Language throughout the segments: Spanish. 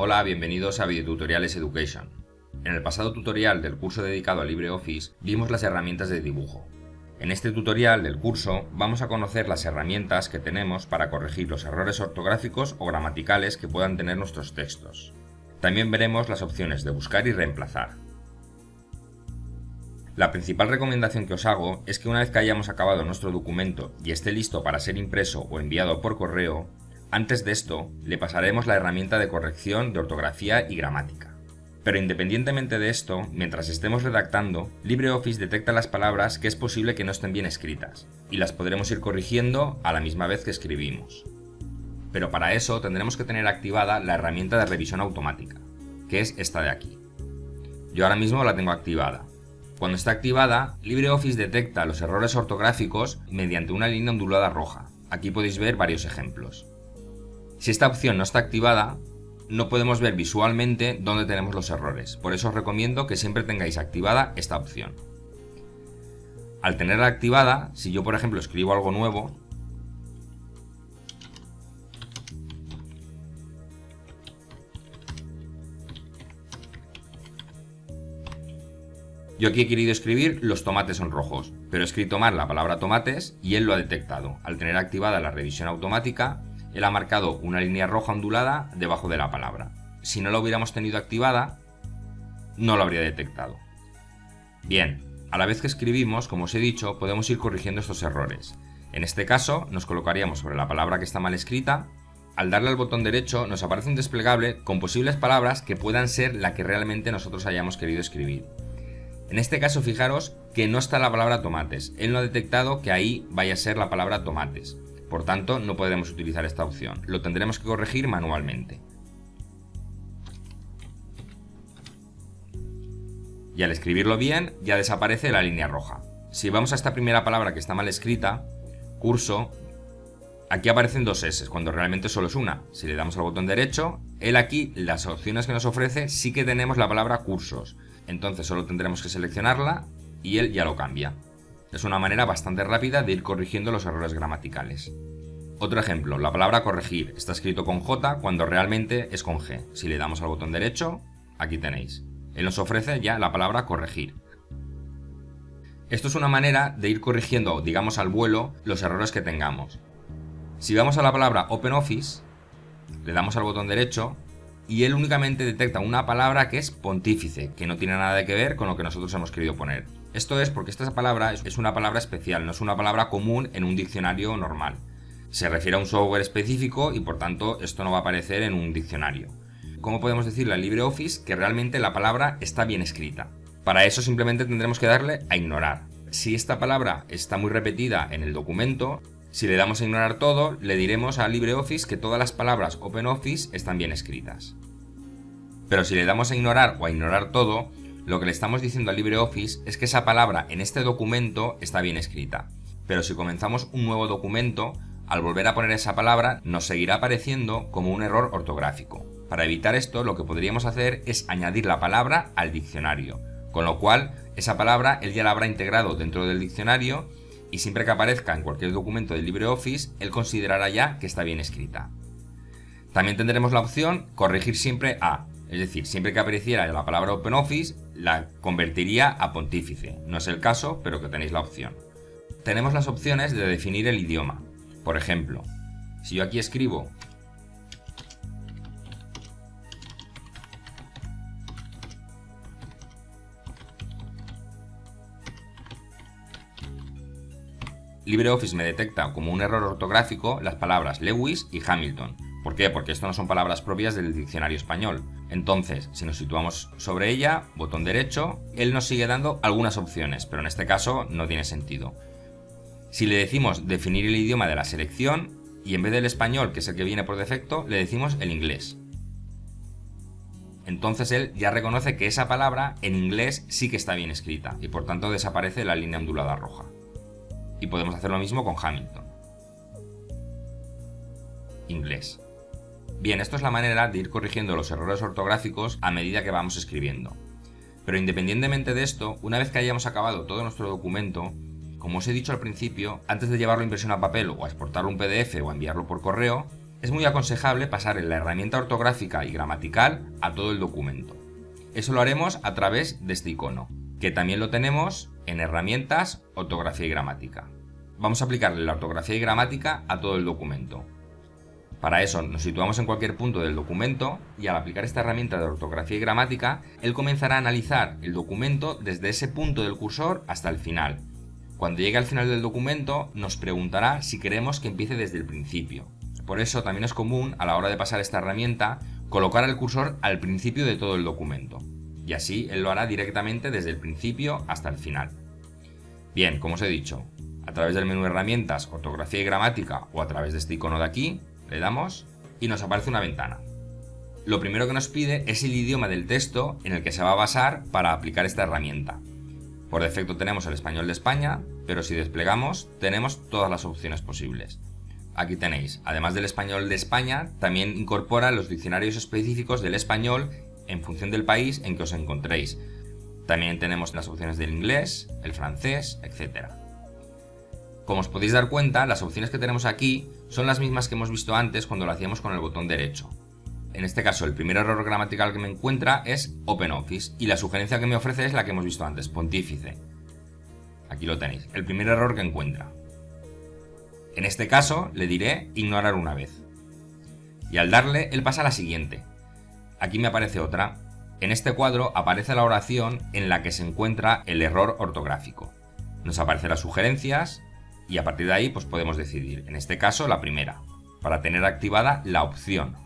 Hola, bienvenidos a Videotutoriales Education. En el pasado tutorial del curso dedicado a LibreOffice vimos las herramientas de dibujo. En este tutorial del curso vamos a conocer las herramientas que tenemos para corregir los errores ortográficos o gramaticales que puedan tener nuestros textos. También veremos las opciones de buscar y reemplazar. La principal recomendación que os hago es que una vez que hayamos acabado nuestro documento y esté listo para ser impreso o enviado por correo, antes de esto le pasaremos la herramienta de corrección de ortografía y gramática. Pero independientemente de esto, mientras estemos redactando, LibreOffice detecta las palabras que es posible que no estén bien escritas, y las podremos ir corrigiendo a la misma vez que escribimos. Pero para eso tendremos que tener activada la herramienta de revisión automática, que es esta de aquí. Yo ahora mismo la tengo activada. Cuando está activada, LibreOffice detecta los errores ortográficos mediante una línea ondulada roja. Aquí podéis ver varios ejemplos. Si esta opción no está activada, no podemos ver visualmente dónde tenemos los errores. Por eso os recomiendo que siempre tengáis activada esta opción. Al tenerla activada, si yo por ejemplo escribo algo nuevo, yo aquí he querido escribir los tomates son rojos, pero he escrito mal la palabra tomates y él lo ha detectado. Al tener activada la revisión automática, él ha marcado una línea roja ondulada debajo de la palabra. Si no la hubiéramos tenido activada, no lo habría detectado. Bien, a la vez que escribimos, como os he dicho, podemos ir corrigiendo estos errores. En este caso, nos colocaríamos sobre la palabra que está mal escrita. Al darle al botón derecho, nos aparece un desplegable con posibles palabras que puedan ser la que realmente nosotros hayamos querido escribir. En este caso, fijaros que no está la palabra tomates. Él no ha detectado que ahí vaya a ser la palabra tomates. Por tanto, no podremos utilizar esta opción. Lo tendremos que corregir manualmente. Y al escribirlo bien, ya desaparece la línea roja. Si vamos a esta primera palabra que está mal escrita, curso, aquí aparecen dos S, cuando realmente solo es una. Si le damos al botón derecho, él aquí, las opciones que nos ofrece, sí que tenemos la palabra cursos. Entonces solo tendremos que seleccionarla y él ya lo cambia. Es una manera bastante rápida de ir corrigiendo los errores gramaticales. Otro ejemplo, la palabra corregir está escrito con J cuando realmente es con G. Si le damos al botón derecho, aquí tenéis. Él nos ofrece ya la palabra corregir. Esto es una manera de ir corrigiendo, digamos al vuelo, los errores que tengamos. Si vamos a la palabra OpenOffice, le damos al botón derecho y él únicamente detecta una palabra que es pontífice, que no tiene nada que ver con lo que nosotros hemos querido poner. Esto es porque esta palabra es una palabra especial, no es una palabra común en un diccionario normal. Se refiere a un software específico y por tanto esto no va a aparecer en un diccionario. ¿Cómo podemos decirle a LibreOffice que realmente la palabra está bien escrita? Para eso simplemente tendremos que darle a ignorar. Si esta palabra está muy repetida en el documento, si le damos a ignorar todo, le diremos a LibreOffice que todas las palabras OpenOffice están bien escritas. Pero si le damos a ignorar o a ignorar todo, lo que le estamos diciendo a LibreOffice es que esa palabra en este documento está bien escrita. Pero si comenzamos un nuevo documento, al volver a poner esa palabra nos seguirá apareciendo como un error ortográfico. Para evitar esto, lo que podríamos hacer es añadir la palabra al diccionario, con lo cual esa palabra él ya la habrá integrado dentro del diccionario y siempre que aparezca en cualquier documento de LibreOffice, él considerará ya que está bien escrita. También tendremos la opción corregir siempre a. Es decir, siempre que apareciera la palabra OpenOffice, la convertiría a pontífice. No es el caso, pero que tenéis la opción. Tenemos las opciones de definir el idioma. Por ejemplo, si yo aquí escribo LibreOffice me detecta como un error ortográfico las palabras Lewis y Hamilton. ¿Por qué? Porque esto no son palabras propias del diccionario español. Entonces, si nos situamos sobre ella, botón derecho, él nos sigue dando algunas opciones, pero en este caso no tiene sentido. Si le decimos definir el idioma de la selección, y en vez del español, que es el que viene por defecto, le decimos el inglés. Entonces él ya reconoce que esa palabra en inglés sí que está bien escrita, y por tanto desaparece la línea ondulada roja. Y podemos hacer lo mismo con Hamilton. Inglés. Bien, esto es la manera de ir corrigiendo los errores ortográficos a medida que vamos escribiendo. Pero independientemente de esto, una vez que hayamos acabado todo nuestro documento, como os he dicho al principio, antes de llevarlo a impresión a papel o a exportarlo a un PDF o a enviarlo por correo, es muy aconsejable pasar en la herramienta ortográfica y gramatical a todo el documento. Eso lo haremos a través de este icono, que también lo tenemos en herramientas, ortografía y gramática. Vamos a aplicarle la ortografía y gramática a todo el documento. Para eso nos situamos en cualquier punto del documento y al aplicar esta herramienta de ortografía y gramática, él comenzará a analizar el documento desde ese punto del cursor hasta el final. Cuando llegue al final del documento nos preguntará si queremos que empiece desde el principio. Por eso también es común a la hora de pasar esta herramienta colocar el cursor al principio de todo el documento. Y así él lo hará directamente desde el principio hasta el final. Bien, como os he dicho, a través del menú herramientas, ortografía y gramática o a través de este icono de aquí, le damos y nos aparece una ventana. Lo primero que nos pide es el idioma del texto en el que se va a basar para aplicar esta herramienta. Por defecto tenemos el español de España, pero si desplegamos tenemos todas las opciones posibles. Aquí tenéis, además del español de España, también incorpora los diccionarios específicos del español en función del país en que os encontréis. También tenemos las opciones del inglés, el francés, etc. Como os podéis dar cuenta, las opciones que tenemos aquí son las mismas que hemos visto antes cuando lo hacíamos con el botón derecho. En este caso, el primer error gramatical que me encuentra es OpenOffice y la sugerencia que me ofrece es la que hemos visto antes, Pontífice. Aquí lo tenéis, el primer error que encuentra. En este caso, le diré ignorar una vez. Y al darle, él pasa a la siguiente. Aquí me aparece otra. En este cuadro aparece la oración en la que se encuentra el error ortográfico. Nos aparecen las sugerencias y a partir de ahí pues podemos decidir. En este caso, la primera, para tener activada la opción.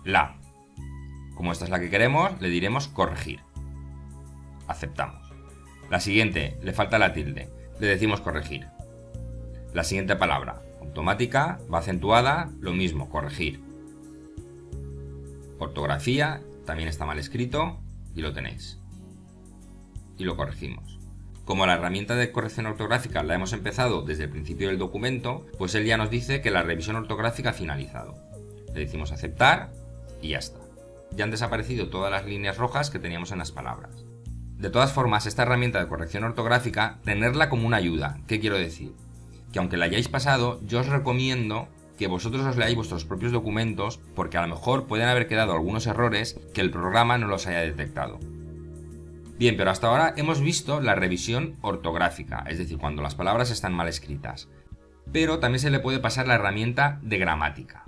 La. Como esta es la que queremos, le diremos corregir. Aceptamos. La siguiente, le falta la tilde. Le decimos corregir. La siguiente palabra, automática, va acentuada, lo mismo, corregir. Ortografía, también está mal escrito y lo tenéis. Y lo corregimos. Como la herramienta de corrección ortográfica la hemos empezado desde el principio del documento, pues él ya nos dice que la revisión ortográfica ha finalizado. Le decimos aceptar y ya está. Ya han desaparecido todas las líneas rojas que teníamos en las palabras. De todas formas, esta herramienta de corrección ortográfica, tenerla como una ayuda. ¿Qué quiero decir? Que aunque la hayáis pasado, yo os recomiendo que vosotros os leáis vuestros propios documentos porque a lo mejor pueden haber quedado algunos errores que el programa no los haya detectado. Bien, pero hasta ahora hemos visto la revisión ortográfica, es decir, cuando las palabras están mal escritas. Pero también se le puede pasar la herramienta de gramática.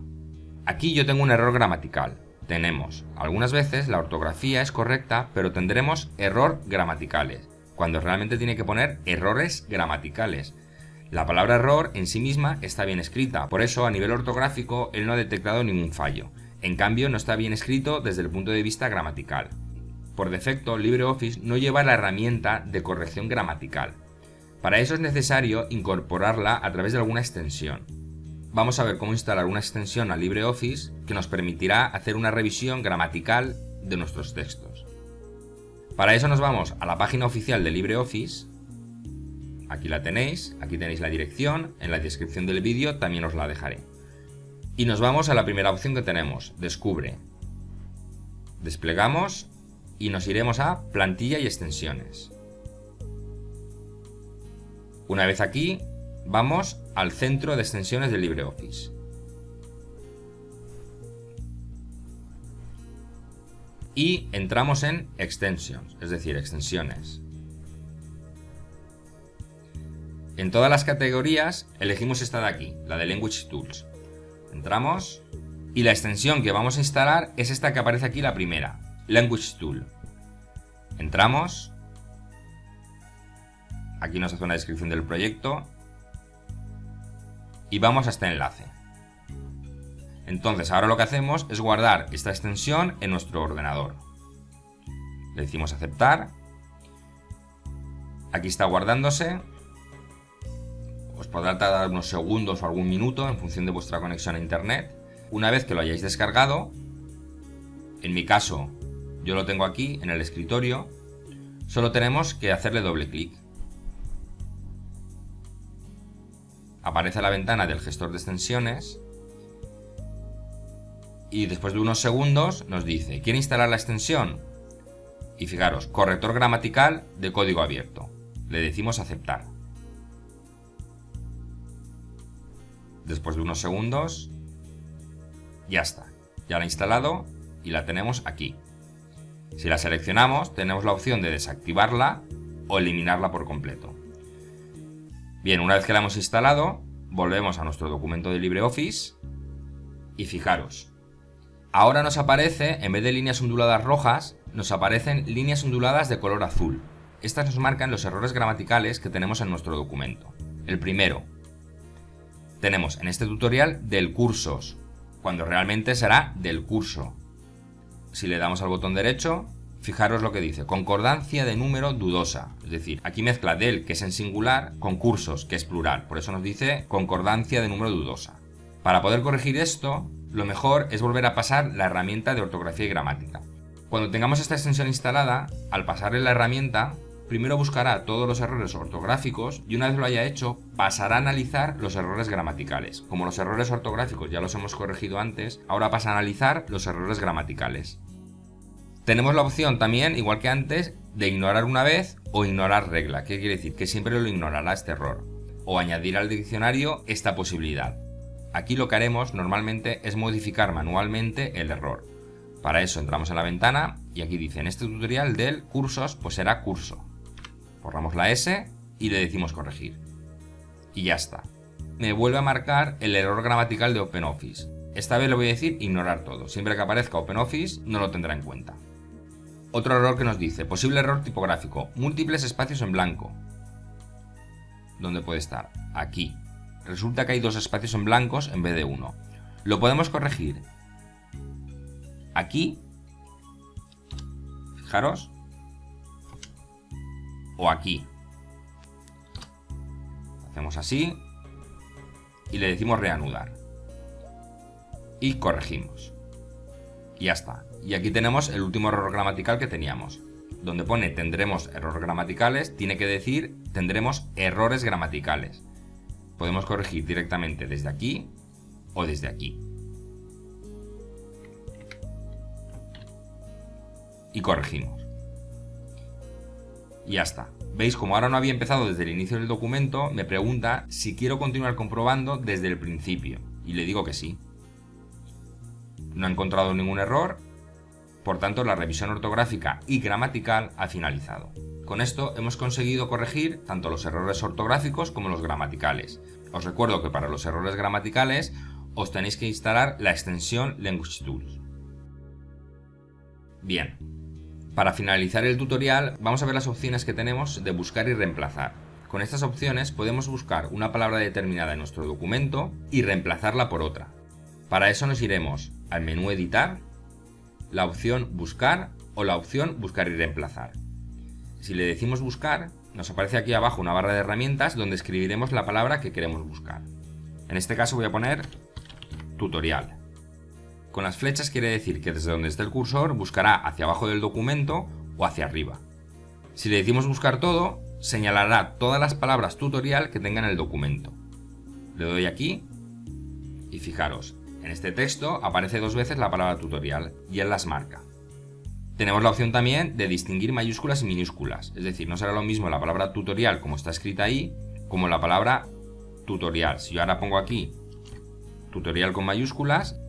Aquí yo tengo un error gramatical. Tenemos, algunas veces la ortografía es correcta, pero tendremos error gramaticales, cuando realmente tiene que poner errores gramaticales. La palabra error en sí misma está bien escrita, por eso a nivel ortográfico él no ha detectado ningún fallo. En cambio, no está bien escrito desde el punto de vista gramatical. Por defecto, LibreOffice no lleva la herramienta de corrección gramatical. Para eso es necesario incorporarla a través de alguna extensión. Vamos a ver cómo instalar una extensión a LibreOffice que nos permitirá hacer una revisión gramatical de nuestros textos. Para eso nos vamos a la página oficial de LibreOffice. Aquí la tenéis, aquí tenéis la dirección, en la descripción del vídeo también os la dejaré. Y nos vamos a la primera opción que tenemos, Descubre. Desplegamos y nos iremos a Plantilla y extensiones. Una vez aquí, vamos al centro de extensiones de LibreOffice. Y entramos en Extensions, es decir, extensiones. En todas las categorías elegimos esta de aquí, la de Language Tools. Entramos y la extensión que vamos a instalar es esta que aparece aquí, la primera, Language Tool. Entramos. Aquí nos hace una descripción del proyecto. Y vamos a este enlace. Entonces ahora lo que hacemos es guardar esta extensión en nuestro ordenador. Le decimos aceptar. Aquí está guardándose. Os podrá tardar unos segundos o algún minuto en función de vuestra conexión a internet. Una vez que lo hayáis descargado, en mi caso yo lo tengo aquí en el escritorio, solo tenemos que hacerle doble clic. Aparece la ventana del gestor de extensiones y después de unos segundos nos dice, ¿quiere instalar la extensión? Y fijaros, corrector gramatical de código abierto. Le decimos aceptar. Después de unos segundos Ya está, ya la he instalado y la tenemos aquí. Si la seleccionamos, tenemos la opción de desactivarla o eliminarla por completo. Bien, una vez que la hemos instalado, volvemos a nuestro documento de LibreOffice y fijaros. Ahora nos aparece, en vez de líneas onduladas rojas, nos aparecen líneas onduladas de color azul. Estas nos marcan los errores gramaticales que tenemos en nuestro documento. El primero, tenemos en este tutorial del cursos, cuando realmente será del curso. Si le damos al botón derecho, fijaros lo que dice, concordancia de número dudosa. Es decir, aquí mezcla del, que es en singular, con cursos, que es plural. Por eso nos dice concordancia de número dudosa. Para poder corregir esto, lo mejor es volver a pasar la herramienta de ortografía y gramática. Cuando tengamos esta extensión instalada, al pasarle la herramienta, primero buscará todos los errores ortográficos y una vez lo haya hecho, pasará a analizar los errores gramaticales. Como los errores ortográficos ya los hemos corregido antes, ahora pasa a analizar los errores gramaticales. Tenemos la opción también, igual que antes, de ignorar una vez o ignorar regla. ¿Qué quiere decir? Que siempre lo ignorará este error. O añadir al diccionario esta posibilidad. Aquí lo que haremos normalmente es modificar manualmente el error. Para eso entramos en la ventana y aquí dice, en este tutorial del cursos, pues será curso. Borramos la S y le decimos corregir. Y ya está. Me vuelve a marcar el error gramatical de OpenOffice. Esta vez le voy a decir ignorar todo. Siempre que aparezca OpenOffice no lo tendrá en cuenta. Otro error que nos dice, posible error tipográfico, múltiples espacios en blanco. ¿Dónde puede estar? Aquí. Resulta que hay 2 espacios en blancos en vez de 1. Lo podemos corregir aquí, fijaros, o aquí. Hacemos así y le decimos reanudar. Y corregimos. Y ya está. Y aquí tenemos el último error gramatical que teníamos. Donde pone tendremos errores gramaticales, tiene que decir tendremos errores gramaticales. Podemos corregir directamente desde aquí o desde aquí. Y corregimos. Y ya está. ¿Veis? Como ahora no había empezado desde el inicio del documento, me pregunta si quiero continuar comprobando desde el principio. Y le digo que sí. No ha encontrado ningún error, por tanto la revisión ortográfica y gramatical ha finalizado. Con esto hemos conseguido corregir tanto los errores ortográficos como los gramaticales. Os recuerdo que para los errores gramaticales os tenéis que instalar la extensión Language Tools. Bien, para finalizar el tutorial vamos a ver las opciones que tenemos de buscar y reemplazar. Con estas opciones podemos buscar una palabra determinada en nuestro documento y reemplazarla por otra. Para eso nos iremos al menú Editar, la opción Buscar o la opción Buscar y reemplazar. Si le decimos Buscar, nos aparece aquí abajo una barra de herramientas donde escribiremos la palabra que queremos buscar. En este caso voy a poner tutorial. Con las flechas quiere decir que desde donde esté el cursor buscará hacia abajo del documento o hacia arriba. Si le decimos buscar todo, señalará todas las palabras tutorial que tenga en el documento. Le doy aquí y fijaros, en este texto aparece 2 veces la palabra tutorial y él las marca. Tenemos la opción también de distinguir mayúsculas y minúsculas, es decir, no será lo mismo la palabra tutorial como está escrita ahí, como la palabra tutorial. Si yo ahora pongo aquí tutorial con mayúsculas,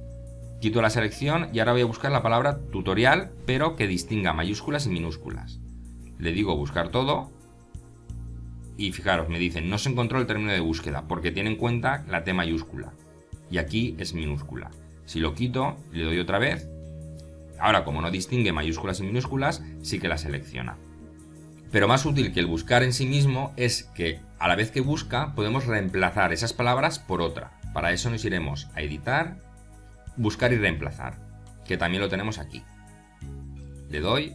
quito la selección y ahora voy a buscar la palabra tutorial, pero que distinga mayúsculas y minúsculas. Le digo buscar todo y fijaros, me dicen no se encontró el término de búsqueda porque tiene en cuenta la T mayúscula y aquí es minúscula. Si lo quito, le doy otra vez. Ahora, como no distingue mayúsculas y minúsculas, sí que la selecciona. Pero más útil que el buscar en sí mismo es que, a la vez que busca, podemos reemplazar esas palabras por otra. Para eso nos iremos a Editar, Buscar y reemplazar, que también lo tenemos aquí. Le doy.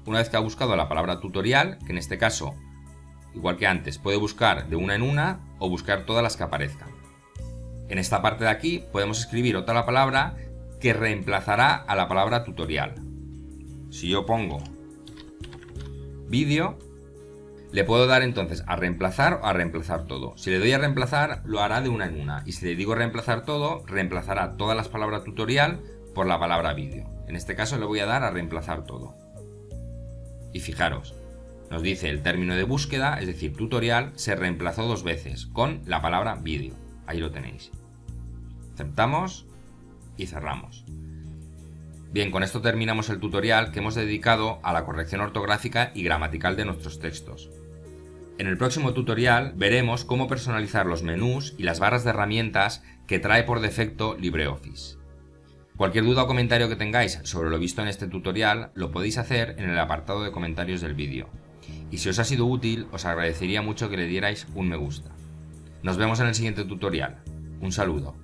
Una vez que ha buscado la palabra tutorial, que en este caso, igual que antes, puede buscar de una en una o buscar todas las que aparezcan. En esta parte de aquí podemos escribir otra palabra que reemplazará a la palabra tutorial. Si yo pongo vídeo, le puedo dar entonces a reemplazar o a reemplazar todo. Si le doy a reemplazar, lo hará de una en una. Y si le digo reemplazar todo, reemplazará todas las palabras tutorial por la palabra vídeo. En este caso le voy a dar a reemplazar todo. Y fijaros, nos dice el término de búsqueda, es decir, tutorial, se reemplazó 2 veces con la palabra vídeo. Ahí lo tenéis. Aceptamos y cerramos. Bien, con esto terminamos el tutorial que hemos dedicado a la corrección ortográfica y gramatical de nuestros textos. En el próximo tutorial veremos cómo personalizar los menús y las barras de herramientas que trae por defecto LibreOffice. Cualquier duda o comentario que tengáis sobre lo visto en este tutorial lo podéis hacer en el apartado de comentarios del vídeo. Y si os ha sido útil, os agradecería mucho que le dierais un me gusta. Nos vemos en el siguiente tutorial. Un saludo.